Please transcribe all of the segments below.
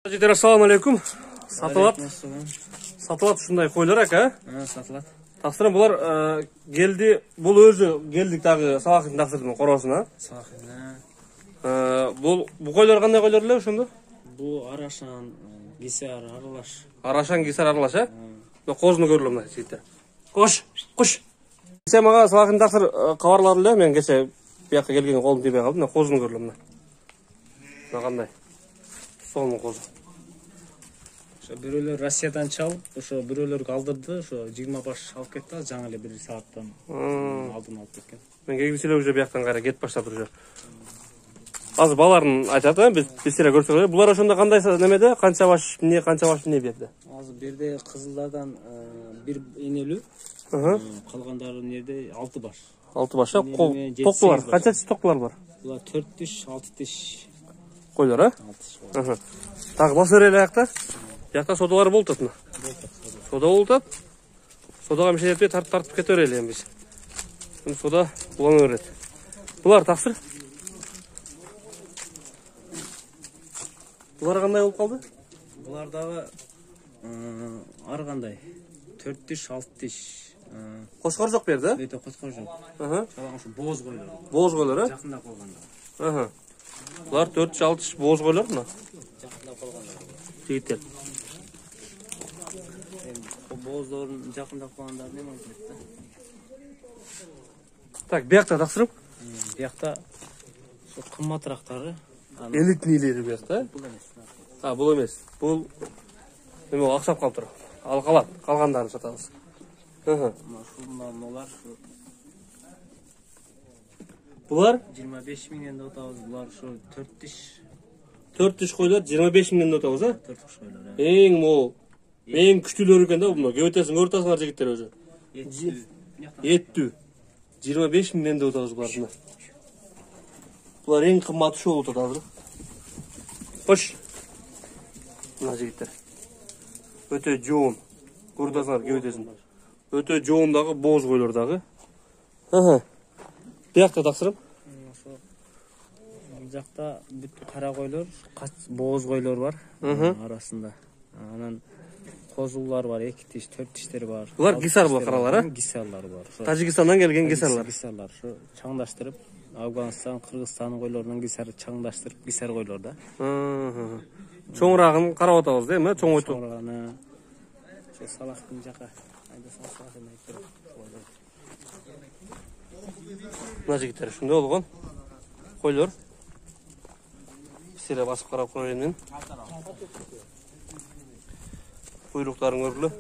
Жігіттер, ассаламу алейкум. Сатылат ушундай койлор ака. Сатылат. Тапсырым булар келди, бул өзү келдик дагы Салахин тапсырдын коросуна. Салахин. Бул койлор кандай койлор эле ошондо? Бул Арашан, Гисар, Аралаш. Арашан, Гисар, Аралаш, э? Козуну көрүлөм мына жигиттер. Кош. Сен мага Салахин тапсыр кабарлады эле, мен кече бияка келгенге колум тийбей калды. Мына козуну көрүлөм мына. Мына кандай? Сонун козу. Бирөөлөр Россиядан чалып, ошо бирөөлөргө алдырды, ошо 20 баш алып кетти, жаңы эле 1 сааттан алдын алып кеткен. Мен кегилсе эле уже бияктан кайра кетип баштап уже. Азыр баларын айтат, биз сире көрсөк эле. Булар ошондо кандай немеде? Канча баш эмне берди? Азыр бирде кызылдардан бир энелүү, калгандары жерде 6 баш. 6 баш, токтулар. Канча токтулар бар? Булар 4 тиш, 6 тиш койлор, э? 6 тиш. Так, басыр эле аякта. Якта содалар болуп атат. Сода болуп атат. Содага мешен этпей тартып кете берели эми биз. Сода улана берет. Булар таксыр. Булар кандай болуп калды? Булар дагы ар кандай 4 тиш, 6 тиш. Кошкор жок берди, э? Өтө кошкор жок. Чалган ушу боз койлор. Боз койлор, э? Жакында койгондор. Булар 4 тиш, 6 тиш боз койлор мына. Жакында койгондор. Жигиттер. Боздорун жакында койгондор неме болот да? Так, биякта таксырып. Биякта ошо кымбатырактары. Элитнийлери биякта, э? Бул эмес. Бул эме аксап калыптыр. Ал калат, калгандарын сатабыз. Улар Булар 25 миңден отабыз. Булар ошо 4 тиш. 4 тиш койлор 25 миңден отабыз, э? 4 тиш койлор. Эң мол, эң күчтүүлөр экен да бул. Көбөтөсүң көрүп жигиттер өзү. Еттүү. 25 миңден деп отабыз буларды. Булар эң кымбат ушул болуп атат азыр. Кош. Мына жигиттер. Өтө жоон. Көрүп көбөтөсүң. Өтө жоон дагы боз койлор дагы. Биякта таксырып. Ошо жакта бүт кара койлор, боз койлор бар арасында. Анан козулар бар, 2 тиш, 4 тиштер бар. Булар гисар булар каралар, э? Гисарлар бар. Тажикстандан келген гисарлар. Гисарлар ошо чаңдаштырып, Афганистан, Кыргызстан койлорунун гисары чаңдаштырып, гисар койлор да. Чоңурагын карап атабыз, эми, чоң ойту. Чоңурагыны ошо Салахтын жака айда Салахтын айтып. Мына жигиттер ушундай болгон койлор. Сире басып карап коеюн мен. Буйруктарын көргүлө.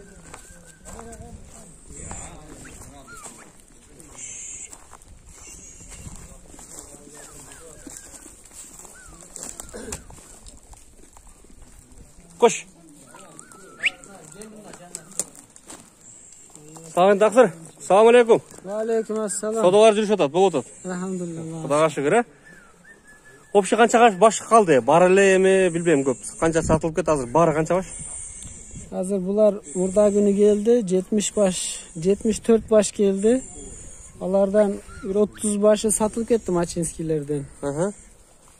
Кош. Саламын таксыр. Салам алейкум. Ва алейкум ассалам. Содалар жүрүшүп атат, болуп атат. Алхамдулилlah. Кудайга шүгүр, э? Общий канча баш калды? Бар эле эми, билбейм көп. Канча сатылып кетти азыр? Баары канча баш? Азыр булар урда күнү келди, 70 баш, 74 баш келди. Алардан 30 башы сатылып кетти мачинскилерден.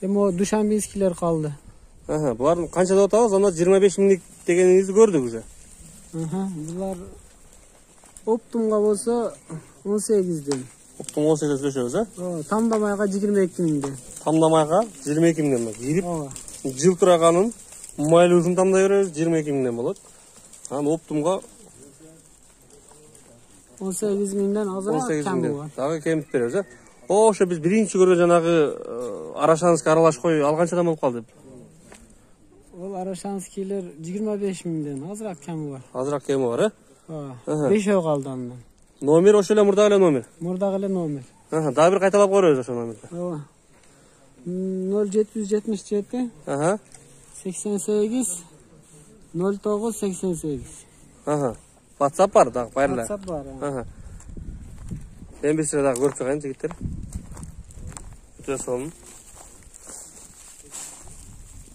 Эми о душанбинскилер калды. Булардын канча деп атабыз? Анда 25 миңдик дегениңизди көрдүк уже. Булар оптумга болсо 18ден. Оптум 18 өчөбүз, э? Тамдамайга 22 миңден. Тамдамайга 22 миңден кирип, жылтыраганын майлуусун тамдай беребиз, 22 миңден болот. Анан оптумга 18 миңден азыраак кем бар. Дагы кемип беребиз, э? Ошо биз биринчи көргөн жанагы Арашанский аралаш кой ал канчадан болуп калды? Ол Арашанскийлер 25 миңден, азыраак кеми бар. Азыраак кеми бар, э? 5 калды андан. Номер ошо эле, мурдагы эле номер. Мурдагы эле номер. Дагы бир кайталап көрөбүз ошо номерди. 0777 88 09 88. WhatsApp бар дагы, байырлар. WhatsApp бар. Эми биз дагы көрүп чыгайын жигиттер. Өтө сонун.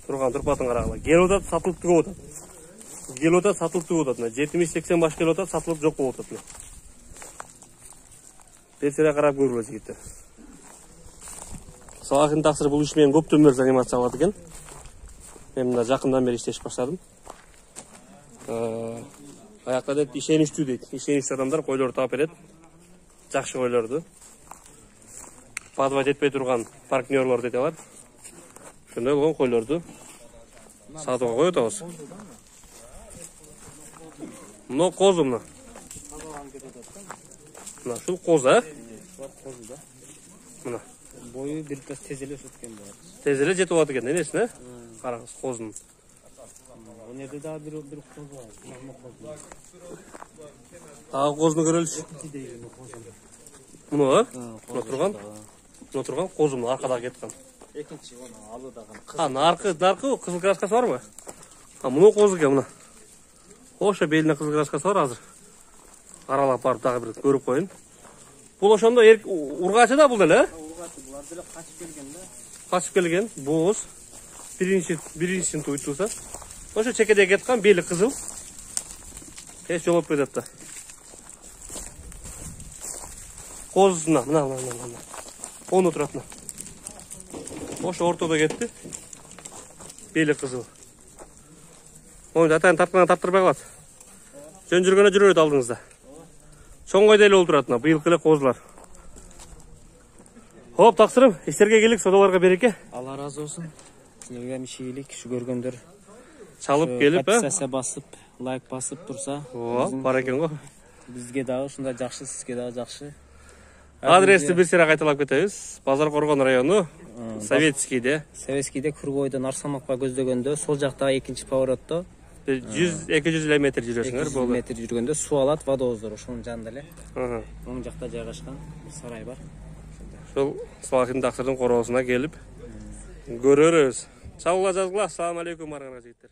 Турпатын карагыла. Келип атат, сатылып түгөп атат. Келип атат, сатылып түгөп атат. 70-80 баш келип атат, сатылып жок болуп атат. Берсере карап көргүлө жигиттер. Салахин тақсыр бұл ішімен көптен бері занимация алады екен. Мен мына жакындан бeri иштешип баштадым. Аякта дейт ишеничтүү дейт. Ишеничтүү адамдар койлорду таап берет. Жакшы койлорду. Падва жетпей турган партнерлор дейт алар. Ошондой болгон койлорду сатууга коюп атабыз. Мына козу мына. Мына ушул козу, Козу да. Мына. Бою бир тез эле өтүп кеткен болот. Тез эле жетип алат экен, эмесин, Караңыз, козунун. Ал жерде дагы бир козу бар. Дагы козуну көрөлүчү. Муну, муну турган козу муну аркадагы кеткан. Экинчи аны алыдагы. Наркы кызыл краскасы барбы? Муну козу экен мына. Ошо белине кызыл краскасы бар азыр. Аралап барып дагы бир көрүп коюн. Бул ошондо ургачы да бул деле, Ургачы булар деле качып келген да. Качып келген, бооз. Биринчисин туйтуса. Ошо чекеде кеткен, бели кызыл. Кеш жолоп кетет да. Козусуна, мына. Ону турат мына. Ошо ортодо кетти. Бели кызыл. Ону атайын тарттырбай калат. Жөн жүргөнө жүрөт алдыңызда. Чоңгойдо эле олтурат мына быйылкы эле козулар. Хоп, таксырым, иштерге келик, содаларга береке. Allah razı olsun. Sizlerге мишийлик, şu көргөндөр. Çalıp gelip, Подписаться басып, лайк басып турса. Бар экен го. Бизге дагы ушундай жакшы, сизге дагы жакшы. Адрести бир сыйра кайталап кетебиз. Базар Коргон району, Советскийде. Советскийде Кургойдон Арсамакка көздөгөндө, сол жактагы экинчи поворотто 100-200 метр жүрөсүңөр 200 болду. метр жүргөндө суу алат водовоздор, ошонун жанында эле. Оң жакта жайгашкан бир сарай бар. Ошол Салахин таксырдын короосуна келип көрөрүз. Чалгыла жазгыла. Ассаламу алейкум арган жигиттер.